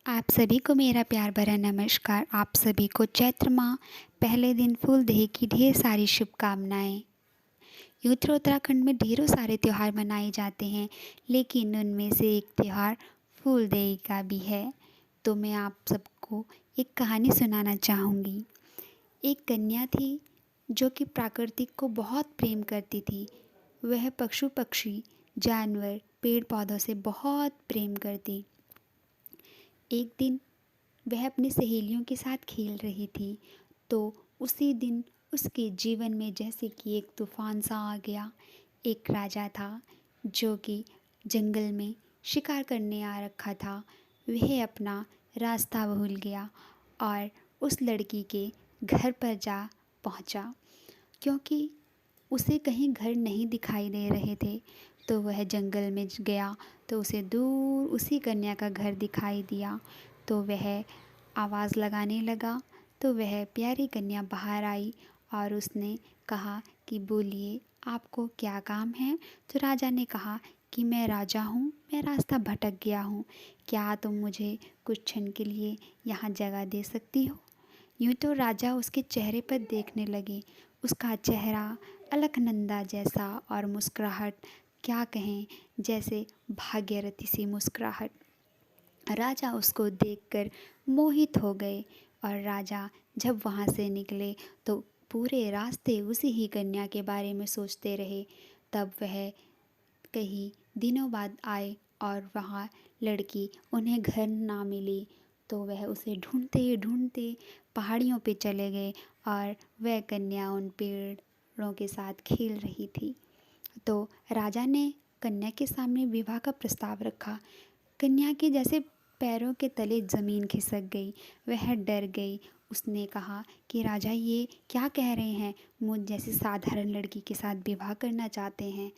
आप सभी को मेरा प्यार भरा नमस्कार। आप सभी को चैत्र माह पहले दिन फूलदेही की ढेर सारी शुभकामनाएँ। यूँ तो उत्तराखंड में ढेरों सारे त्योहार मनाए जाते हैं, लेकिन उनमें से एक त्योहार फूलदेही का भी है। तो मैं आप सबको एक कहानी सुनाना चाहूँगी। एक कन्या थी जो कि प्रकृति को बहुत प्रेम करती थी। वह पशु पक्षी, जानवर, पेड़ पौधों से बहुत प्रेम करती। एक दिन वह अपनी सहेलियों के साथ खेल रही थी, तो उसी दिन उसके जीवन में जैसे कि एक तूफान सा आ गया। एक राजा था जो कि जंगल में शिकार करने आ रखा था। वह अपना रास्ता भूल गया और उस लड़की के घर पर जा पहुंचा। क्योंकि उसे कहीं घर नहीं दिखाई दे रहे थे, तो वह जंगल में गया तो उसे दूर उसी कन्या का घर दिखाई दिया। तो वह आवाज़ लगाने लगा, तो वह प्यारी कन्या बाहर आई और उसने कहा कि बोलिए, आपको क्या काम है। तो राजा ने कहा कि मैं राजा हूँ, मैं रास्ता भटक गया हूँ, क्या तुम मुझे कुछ क्षण के लिए यहाँ जगह दे सकती हो। यूँ तो राजा उसके चेहरे पर देखने लगे। उसका चेहरा अलकनंदा जैसा और मुस्कुराहट क्या कहें, जैसे भाग्यरथी सी मुस्कुराहट। राजा उसको देखकर मोहित हो गए और राजा जब वहाँ से निकले तो पूरे रास्ते उसी ही कन्या के बारे में सोचते रहे। तब वह कहीं दिनों बाद आए और वहाँ लड़की उन्हें घर ना मिली, तो वह उसे ढूंढते ढूंढते पहाड़ियों पे चले गए और वह कन्या उन पेड़ों के साथ खेल रही थी। तो राजा ने कन्या के सामने विवाह का प्रस्ताव रखा। कन्या के जैसे पैरों के तले ज़मीन खिसक गई। वह डर गई। उसने कहा कि राजा ये क्या कह रहे हैं, मुझ जैसी साधारण लड़की के साथ विवाह करना चाहते हैं।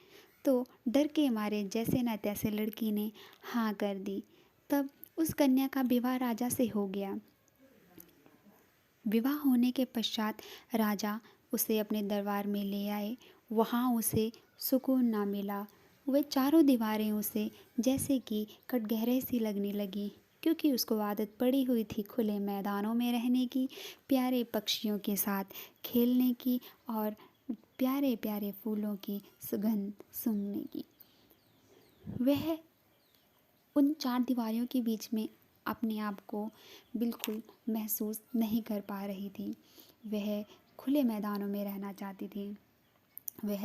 तो डर के मारे जैसे न तैसे लड़की ने हाँ कर दी। तब उस कन्या का विवाह राजा से हो गया। विवाह होने के पश्चात राजा उसे अपने दरबार में ले आए। वहाँ उसे सुकून ना मिला। वह चारों दीवारें उसे जैसे कि कटघरे सी लगने लगी, क्योंकि उसको आदत पड़ी हुई थी खुले मैदानों में रहने की, प्यारे पक्षियों के साथ खेलने की और प्यारे प्यारे फूलों की सुगंध सूंघने की। वह उन चार दीवारों के बीच में अपने आप को बिल्कुल महसूस नहीं कर पा रही थी। वह खुले मैदानों में रहना चाहती थी। वह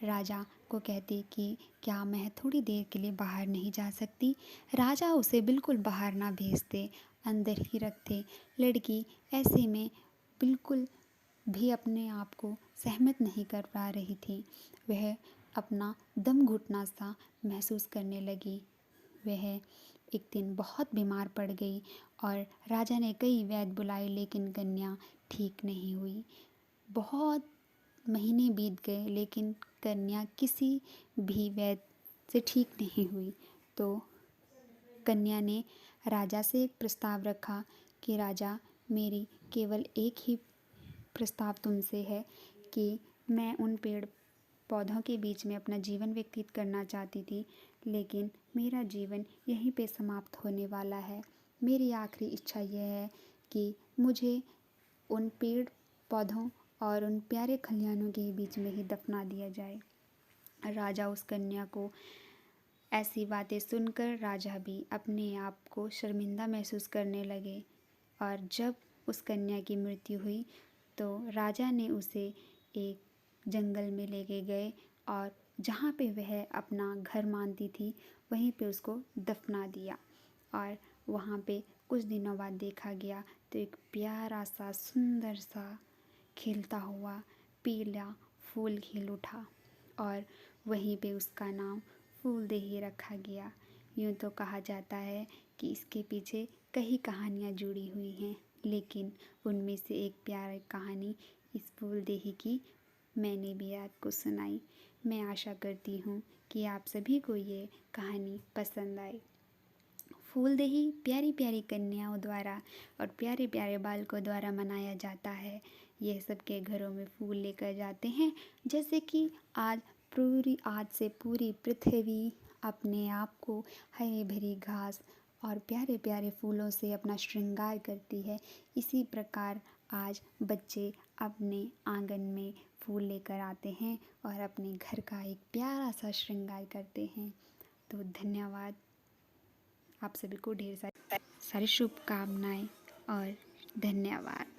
राजा को कहती कि क्या मैं थोड़ी देर के लिए बाहर नहीं जा सकती। राजा उसे बिल्कुल बाहर ना भेजते, अंदर ही रखते। लड़की ऐसे में बिल्कुल भी अपने आप को सहमत नहीं कर पा रही थी। वह अपना दम घुटना सा महसूस करने लगी। वह एक दिन बहुत बीमार पड़ गई और राजा ने कई वैद्य बुलाए, लेकिन कन्या ठीक नहीं हुई। बहुत महीने बीत गए, लेकिन कन्या किसी भी वैद्य से ठीक नहीं हुई। तो कन्या ने राजा से एक प्रस्ताव रखा कि राजा, मेरी केवल एक ही प्रस्ताव तुमसे है कि मैं उन पेड़ पौधों के बीच में अपना जीवन व्यतीत करना चाहती थी, लेकिन मेरा जीवन यहीं पे समाप्त होने वाला है। मेरी आखिरी इच्छा यह है कि मुझे उन पेड़ पौधों और उन प्यारे खलिहानों के बीच में ही दफना दिया जाए। राजा उस कन्या को ऐसी बातें सुनकर राजा भी अपने आप को शर्मिंदा महसूस करने लगे। और जब उस कन्या की मृत्यु हुई तो राजा ने उसे एक जंगल में लेके गए और जहाँ पे वह अपना घर मानती थी वहीं पे उसको दफना दिया। और वहाँ पे कुछ दिनों बाद देखा गया तो एक प्यारा सा सुंदर सा खिलता हुआ पीला फूल खिल उठा और वहीं पे उसका नाम फूलदेही रखा गया। यूँ तो कहा जाता है कि इसके पीछे कई कहानियाँ जुड़ी हुई हैं, लेकिन उनमें से एक प्यारी कहानी इस फूलदेही की मैंने भी आपको सुनाई। मैं आशा करती हूँ कि आप सभी को ये कहानी पसंद आए। फूलदेही प्यारी प्यारी कन्याओं द्वारा और प्यारे प्यारे बालकों द्वारा मनाया जाता है। यह सबके घरों में फूल लेकर जाते हैं, जैसे कि आज से पूरी पृथ्वी अपने आप को हरी भरी घास और प्यारे प्यारे फूलों से अपना श्रृंगार करती है। इसी प्रकार आज बच्चे अपने आंगन में फूल लेकर आते हैं और अपने घर का एक प्यारा सा श्रृंगार करते हैं। तो धन्यवाद। आप सभी को ढेर सारी शुभकामनाएं और धन्यवाद।